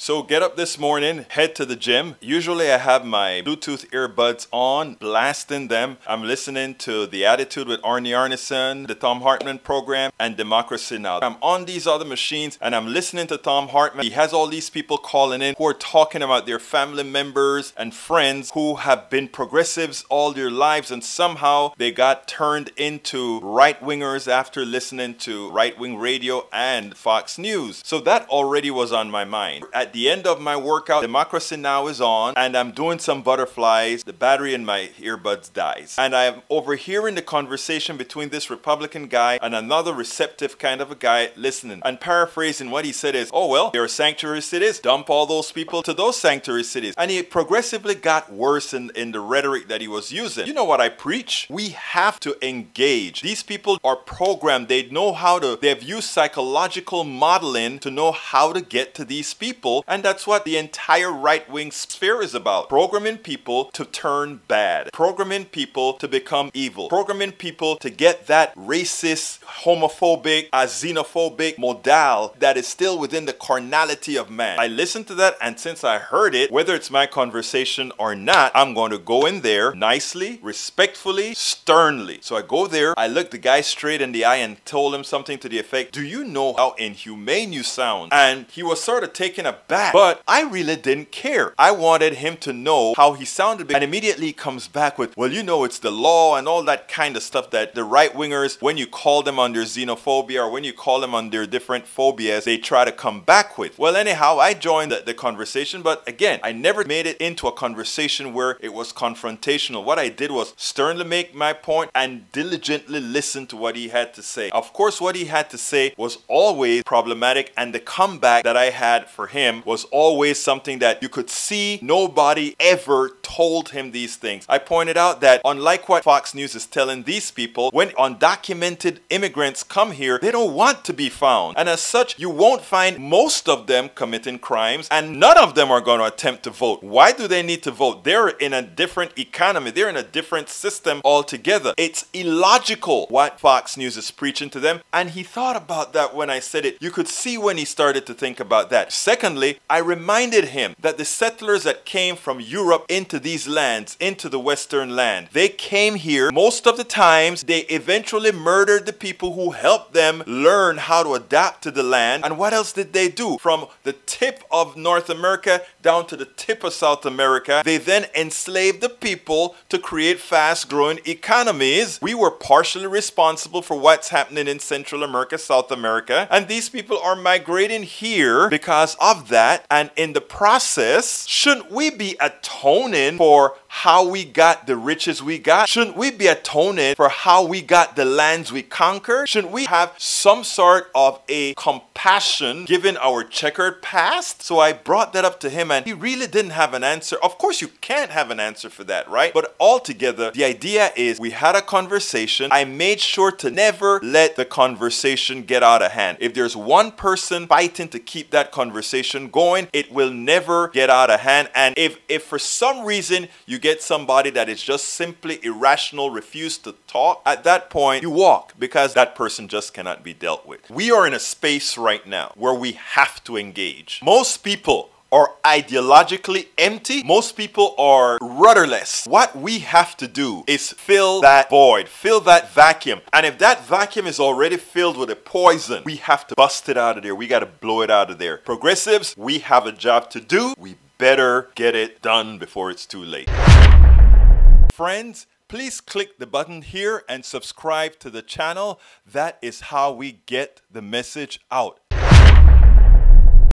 So get up this morning, head to the gym. Usually I have my Bluetooth earbuds on, blasting them. I'm listening to The Attitude with Arnie Arneson, the Thom Hartmann program, and Democracy Now! I'm on these other machines and I'm listening to Thom Hartmann. He has all these people calling in who are talking about their family members and friends who have been progressives all their lives, and somehow they got turned into right-wingers after listening to right-wing radio and Fox News. So that already was on my mind. At the end of my workout, Democracy Now! Is on, and I'm doing some butterflies. The battery in my earbuds dies. And I'm overhearing the conversation between this Republican guy and another receptive kind of a guy listening. And paraphrasing what he said is, oh well, there are sanctuary cities, dump all those people to those sanctuary cities. And he progressively got worse in the rhetoric that he was using. You know what I preach? We have to engage. These people are programmed. They know how to, they've used psychological modeling to know how to get to these people. And that's what the entire right-wing sphere is about. Programming people to turn bad. Programming people to become evil. Programming people to get that racist, homophobic, xenophobic modal that is still within the carnality of man. I listened to that, and since I heard it, whether it's my conversation or not, I'm going to go in there nicely, respectfully, sternly. So I go there, I look the guy straight in the eye and told him something to the effect, do you know how inhumane you sound? And he was sort of taken aback, but I really didn't care. I wanted him to know how he sounded, and immediately he comes back with, well, you know, it's the law and all that kind of stuff that the right-wingers, when you call them on their xenophobia or when you call them on their different phobias, they try to come back with. Well, anyhow, I joined the conversation, but again, I never made it into a conversation where it was confrontational. What I did was sternly make my point and diligently listen to what he had to say. Of course, what he had to say was always problematic, and the comeback that I had for him was always something that you could see nobody ever told him these things. I pointed out that unlike what Fox News is telling these people, when undocumented immigrants come here, they don't want to be found. And as such, you won't find most of them committing crimes, and none of them are going to attempt to vote. Why do they need to vote? They're in a different economy. They're in a different system altogether. It's illogical what Fox News is preaching to them. And he thought about that when I said it. You could see when he started to think about that. Secondly, I reminded him that the settlers that came from Europe into these lands, into the Western land, they came here. Most of the times, they eventually murdered the people who helped them learn how to adapt to the land. And what else did they do? From the tip of North America down to the tip of South America, they then enslaved the people to create fast-growing economies. We were partially responsible for what's happening in Central America, South America, and these people are migrating here because of that. And in the process, shouldn't we be atoning for how we got the riches we got? Shouldn't we be atoning for how we got the lands we conquered? Shouldn't we have some sort of a compassion given our checkered past? So I brought that up to him, and he really didn't have an answer. Of course, you can't have an answer for that, right? But altogether, the idea is we had a conversation. I made sure to never let the conversation get out of hand. If there's one person fighting to keep that conversation going, it will never get out of hand. And if for some reason you get somebody that is just simply irrational, refuse to talk, at that point you walk, because that person just cannot be dealt with. We are in a space right now where we have to engage. Most people are ideologically empty. Most people are rudderless. What we have to do is fill that void, fill that vacuum. And if that vacuum is already filled with a poison, we have to bust it out of there. We got to blow it out of there. Progressives, we have a job to do. We better get it done before it's too late. Friends, please click the button here and subscribe to the channel. That is how we get the message out.